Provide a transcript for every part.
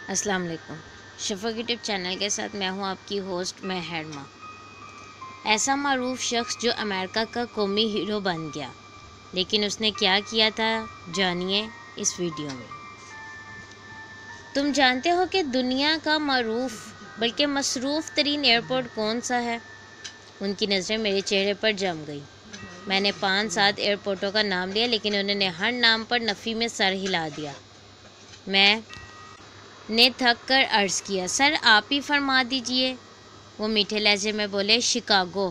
السلام علیکم۔ شفق YouTube channel کے ساتھ میں ہوں آپ کی ہوسٹ ہیڈما۔ ایسا معروف شخص جو امریکہ کا قومی ہیرو بن گیا، لیکن اس نے کیا کیا تھا، جانیے اس ویڈیو میں۔ تم جانتے ہو کہ دنیا کا معروف بلکہ مصروف ترین ایئرپورٹ کون سا ہے؟ ان کی نظریں میرے چہرے پر جم گئی۔ میں نے 5-7 ایئرپورٹوں کا نام لیا، لیکن انہوں نے ہر نام پر نفی میں سر ہلا دیا۔ میں نے تھک کر عرض کیا، سر آپ ہی فرما دیجئے۔ وہ میٹھے لہجے میں بولے، شکاگو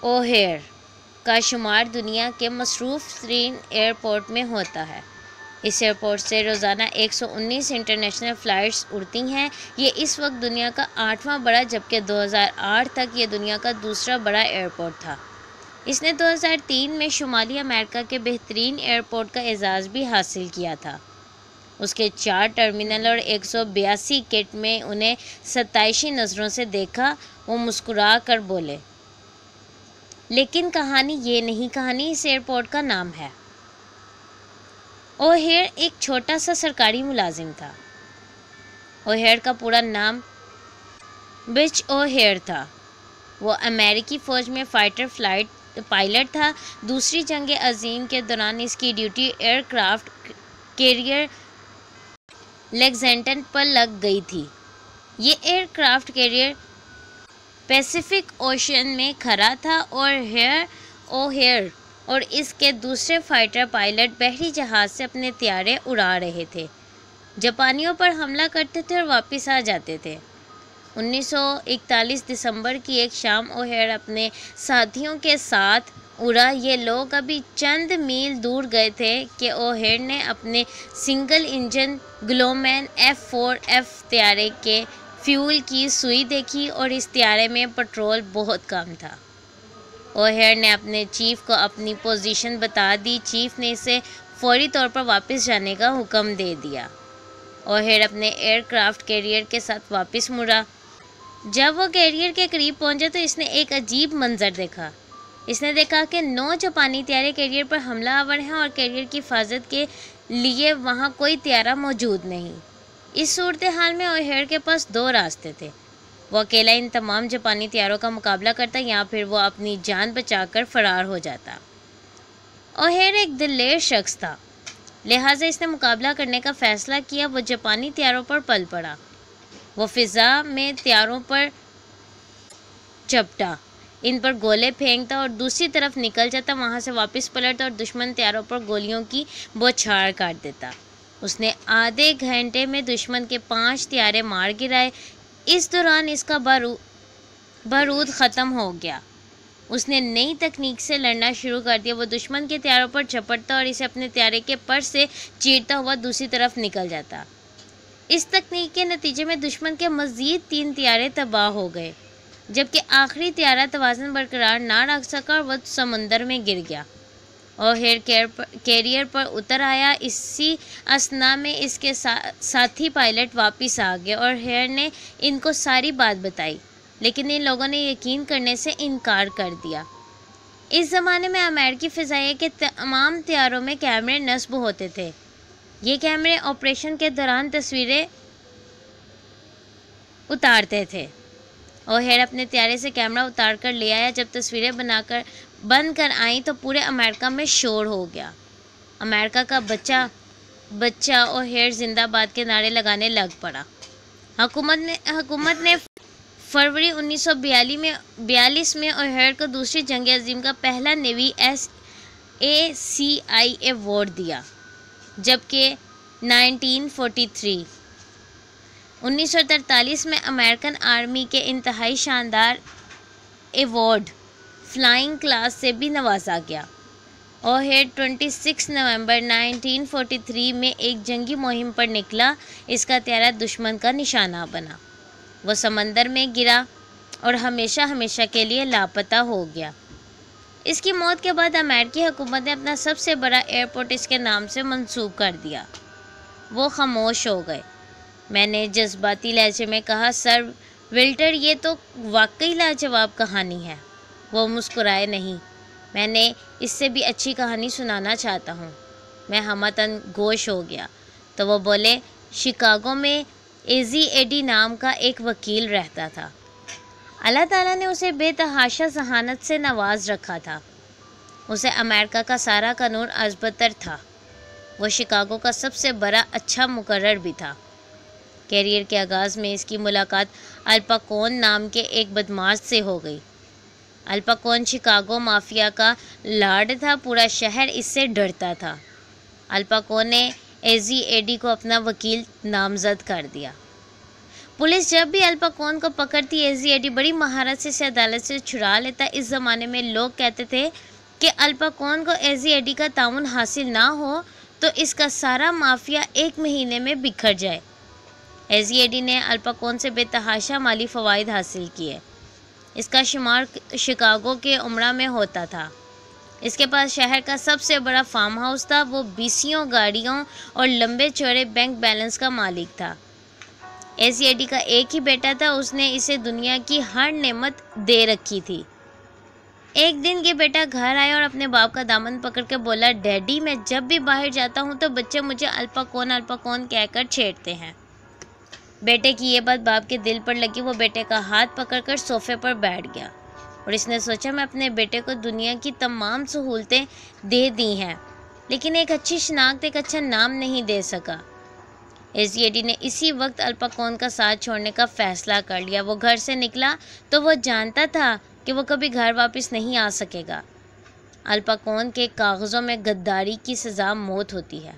اوہیئر کا شمار دنیا کے مصروف ترین ایئرپورٹ میں ہوتا ہے۔ اس ایئرپورٹ سے روزانہ 119 انٹرنیشنل فلائٹس اڑتی ہیں۔ یہ اس وقت دنیا کا 8واں بڑا جبکہ 2008 تک یہ دنیا کا دوسرا بڑا ایئرپورٹ تھا۔ اس نے 2003 میں شمالی امریکہ کے بہترین ایئرپورٹ کا اعزاز بھی حاصل کیا تھا۔ اس کے 4 ٹرمینل اور 182 گیٹ میں انہیں ستائشی نظروں سے دیکھا۔ وہ مسکرا کر بولے، لیکن کہانی یہ نہیں، کہانی اس ایئرپورٹ کا نام ہے۔ اوہیئر ایک چھوٹا سا سرکاری ملازم تھا۔ اوہیئر کا پورا نام بچ اوہیئر تھا۔ وہ امریکی فوج میں فائٹر پائلٹ تھا۔ دوسری جنگ عظیم کے دوران اس کی duty aircraft carrier Lexington پر لگ گئی تھی۔ یہ aircraft carrier Pacific Ocean میں کھڑا تھا اور اوہیئر اور اس کے دوسرے فائٹر پائلٹ بحری جہاز سے اپنے طیارے اڑا رہے تھے، جاپانیوں پر حملہ کرتے تھے اور واپس آ جاتے تھے۔ 1941 دسمبر کی ایک شام اوہیئر اپنے ساتھیوں کے ساتھ اڑا۔ یہ لوگ ابھی چند میل دور گئے تھے کہ اوہیئر نے اپنے سنگل انجن گلومین F-4F طیارے کے فیول کی سوئی دیکھی اور اس طیارے میں پٹرول بہت کم تھا۔ اوہیئر نے اپنے چیف کو اپنی پوزیشن بتا دی۔ چیف نے اسے فوری طور پر واپس جانے کا حکم دے دیا۔ اوہیئر اپنے ایئر کرافٹ کیریئر کے ساتھ واپس مڑا۔ جب وہ کیریئر کے قریب پہنچا تو اس نے ایک عجیب منظر دیکھا۔ اس نے دیکھا کہ 9 جاپانی طیارے کیریئر پر حملہ آور ہیں اور کیریئر کی حفاظت کے لیے وہاں کوئی طیارہ موجود نہیں۔ اس صورتحال میں اوہیئر کے پاس 2 راستے تھے۔ وہ اکیلا ان تمام جاپانی طیاروں کا مقابلہ کرتا یا پھر وہ اپنی جان بچا کر فرار ہو جاتا۔ اوہیئر ایک دلیر شخص تھا، لہٰذا اس نے مقابلہ کرنے کا فیصلہ کیا۔ وہ جاپانی طیاروں پر پل پڑا۔ وہ فضا میں طیاروں پر چپٹا، ان پر گولے پھینکتا اور دوسری طرف نکل جاتا، وہاں سے واپس پلٹتا اور دشمن طیاروں پر گولیوں کی بوچھار کر دیتا۔ اس نے آدھے گھنٹے میں دشمن کے 5 طیارے مار گرائے۔ اس دوران اس کا بارود ختم ہو گیا۔ اس نے نئی تکنیک سے لڑنا شروع کر دیا۔ وہ دشمن کے طیاروں پر جھپٹتا اور اسے اپنے طیارے کے پر سے چیرتا ہوا دوسری طرف نکل جاتا۔ اس تکنیک کے نتیجے میں دشمن کے مزید 3 طیارے تباہ ہو گئے، جبکہ آخری طیارہ توازن برقرار نہ رکھ سکا اور وہ سمندر میں گر گیا۔ اوہیئر کیریئر پر اتر آیا۔ اسی اثناء میں اس کے ساتھی پائلٹ واپس آ گئے۔ اوہیئر نے ان کو ساری بات بتائی، لیکن ان لوگوں نے یقین کرنے سے انکار کر دیا۔ اس زمانے میں امریکی فضائیہ کے تمام طیاروں میں کیمرے نصب ہوتے تھے۔ یہ کیمرے آپریشن کے دوران تصویریں اتارتے تھے۔ اوہیئر اپنے طیارے سے کیمرہ اتار کر لے آیا۔ جب تصویریں بن کر آئیں تو پورے امریکہ میں شور ہو گیا۔ امریکہ کا بچہ اوہیئر زندہ باد کے نعرے لگانے لگ پڑا۔ حکومت نے فروری 1942 میں اوہیئر کو دوسری جنگ عظیم کا پہلا نیوی SACI ایوارڈ دیا، جبکہ 1943 میں امریکن آرمی کے انتہائی شاندار ایوارڈ فلائنگ کلاس سے بھی نوازا گیا۔ اوہیئر 26 نومبر 1943 میں ایک جنگی مہم پر نکلا۔ اس کا طیارہ دشمن کا نشانہ بنا۔ وہ سمندر میں گرا اور ہمیشہ کے لیے لاپتہ ہو گیا۔ اس کی موت کے بعد امریکی حکومت نے اپنا سب سے بڑا ایئرپورٹ اس کے نام سے منسوب کر دیا۔ وہ خاموش ہو گئے۔ میں نے جذباتی لہجے میں کہا، سر ولٹر، یہ تو واقعی لاجواب کہانی ہے۔ وہ مسکرائے نہیں۔ میں نے اس سے بھی اچھی کہانی سنانا چاہتا ہوں۔ میں ہمتاً گوش ہو گیا۔ تو وہ بولے، شکاگو میں एजी एडी नाम का एक वकील रहता था। अल्लाह ताला ने उसे बेतहाशा जहानत से नवाज रखा था। उसे अमेरिका का सारा कानून अज़बतर था। वो शिकागो का सबसे बड़ा अच्छा मुकर्रर भी था। कैरियर के आगाज़ में इसकी मुलाकात अल पाकोन नाम के एक बदमाश से हो गई। अल पाकोन शिकागो माफिया का लॉर्ड था। पूरा शहर इससे डरता था। अल पाकोन ने एजी एडी को अपना वकील नामजद कर दिया। पुलिस जब भी अल पाकोन को पकड़ती, एजी एडी बड़ी महारत से इसे अदालत से छुड़ा लेता। इस ज़माने में लोग कहते थे कि अल पाकोन को एजी एडी का ताउन हासिल ना हो तो इसका सारा माफिया 1 महीने में बिखर जाए। एजी एडी ने अल पाकोन से बेतहाशा माली फ़वाइद हासिल किए। इसका शुमार शिकागो के उमरा में होता था। इसके पास शहर का सबसे बड़ा फार्म हाउस था। वो 20 गाड़ियों और लंबे चौड़े बैंक बैलेंस का मालिक था। एजी एडी का एक ही बेटा था। उसने इसे दुनिया की हर नेमत दे रखी थी। एक दिन ये बेटा घर आया और अपने बाप का दामन पकड़ के बोला, डैडी मैं जब भी बाहर जाता हूँ तो बच्चे मुझे अल पाकोन कहकर छेड़ते हैं। बेटे की ये बात बाप के दिल पर लगी। वो बेटे का हाथ पकड़कर सोफे पर बैठ गया और इसने सोचा, मैं अपने बेटे को दुनिया की तमाम सहूलतें दे दी हैं, लेकिन एक अच्छी शनाख्त, एक अच्छा नाम नहीं दे सका। एजी एडी ने इसी वक्त अल पाकोन का साथ छोड़ने का फ़ैसला कर लिया। वो घर से निकला तो वो जानता था कि वो कभी घर वापस नहीं आ सकेगा। अल पाकोन के कागज़ों में गद्दारी की सज़ा मौत होती है,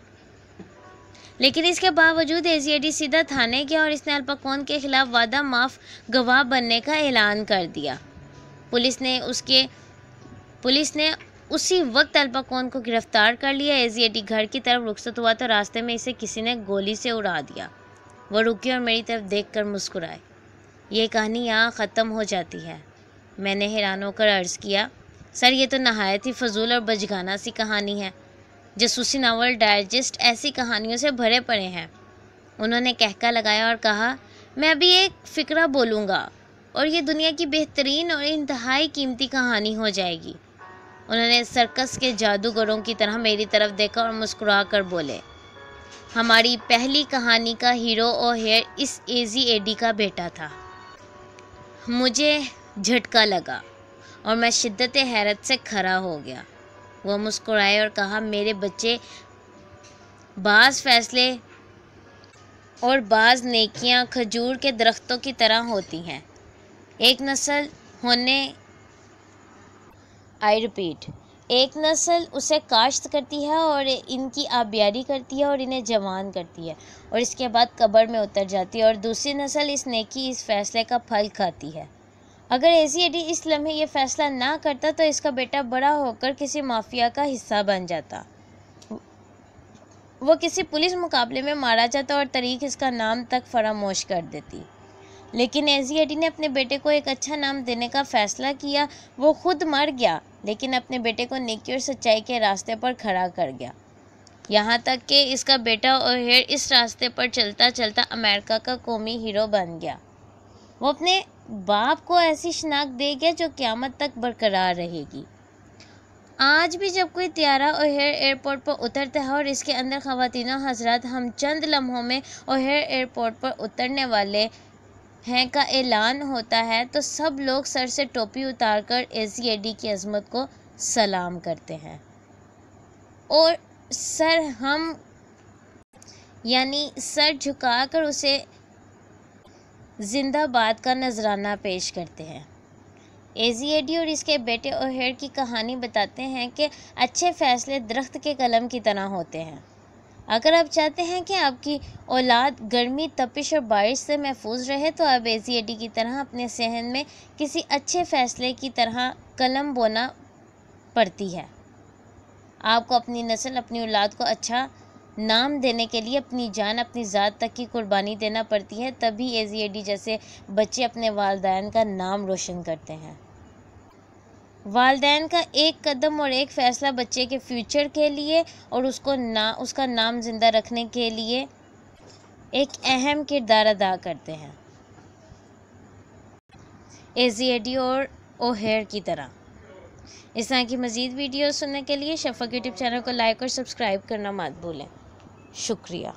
लेकिन इसके बावजूद एजी एडी सीधा थाने गया और इसने अल पाकोन के खिलाफ वादा माफ़ गवाह बनने का ऐलान कर दिया। पुलिस ने उसी वक्त अल पाकोन को गिरफ्तार कर लिया। एजी एडी घर की तरफ रुखसत हुआ तो रास्ते में इसे किसी ने गोली से उड़ा दिया। वो रुकी और मेरी तरफ देखकर मुस्कुराए। ये कहानी यहाँ ख़त्म हो जाती है। मैंने हैरान होकर अर्ज़ किया, सर ये तो नहायत ही फजूल और बचगाना सी कहानी है। जासूसी नावल डाइजेस्ट ऐसी कहानियों से भरे पड़े हैं। उन्होंने कहका लगाया और कहा, मैं अभी एक फ़िक्रा बोलूँगा और ये दुनिया की बेहतरीन और इंतहाई कीमती कहानी हो जाएगी। उन्होंने सर्कस के जादूगरों की तरह मेरी तरफ देखा और मुस्कुरा कर बोले, हमारी पहली कहानी का हीरो ओहेयर इस एजी एडी का बेटा था। मुझे झटका लगा और मैं शिद्दत हैरत से खड़ा हो गया। वो मुस्कुराए और कहा, मेरे बच्चे, बाज़ फ़ैसले और बाज़ नेकियां खजूर के दरख्तों की तरह होती हैं। एक नस्ल उसे काश्त करती है और इनकी आबियारी करती है और इन्हें जवान करती है और इसके बाद कब्र में उतर जाती है और दूसरी नस्ल इस नेकी, इस फ़ैसले का फल खाती है। अगर एजी एडी इस लम्हे ये फ़ैसला ना करता तो इसका बेटा बड़ा होकर किसी माफिया का हिस्सा बन जाता। वो किसी पुलिस मुकाबले में मारा जाता और तारीख इसका नाम तक फरामोश कर देती। लेकिन एजी एडी ने अपने बेटे को एक अच्छा नाम देने का फ़ैसला किया। वो खुद मर गया, लेकिन अपने बेटे को नेकी और सच्चाई के रास्ते पर खड़ा कर गया। यहाँ तक कि इसका बेटा ओहेयर इस रास्ते पर चलता चलता अमेरिका का कौमी हीरो बन गया। वो अपने बाप को ऐसी शनाख्त दे गया जो क़यामत तक बरकरार रहेगी। आज भी जब कोई त्यारा ओहेयर एयरपोर्ट पर उतरता है और इसके अंदर ख़वातीनो हज़रात हम चंद लम्हों में ओहेयर एयरपोर्ट पर उतरने वाले हैं का ऐलान होता है, तो सब लोग सर से टोपी उतारकर एजी एडी की अज़मत को सलाम करते हैं और सर झुकाकर उसे जिंदाबाद का नजराना पेश करते हैं। एजी एडी और इसके बेटे ओहेयर की कहानी बताते हैं कि अच्छे फ़ैसले दरख्त के कलम की तरह होते हैं। अगर आप चाहते हैं कि आपकी औलाद गर्मी, तपिश और बारिश से महफूज रहे तो अब एजी एडी की तरह अपने सहन में किसी अच्छे फ़ैसले की तरह कलम बोना पड़ती है। आपको अपनी नस्ल, अपनी औलाद को अच्छा नाम देने के लिए अपनी जान, अपनी ज़ात तक की कुर्बानी देना पड़ती है। तभी एजी एडी जैसे बच्चे अपने वालिदैन का नाम रोशन करते हैं। वालिदैन का एक कदम और एक फ़ैसला बच्चे के फ्यूचर के लिए और उसका नाम ज़िंदा रखने के लिए एक अहम किरदार अदा करते हैं, एजी एडी और ओहेयर की तरह। इस तरह की मज़ीद वीडियो सुनने के लिए शफ़क़ यूट्यूब चैनल को लाइक और सब्सक्राइब करना मत भूलें। शुक्रिया।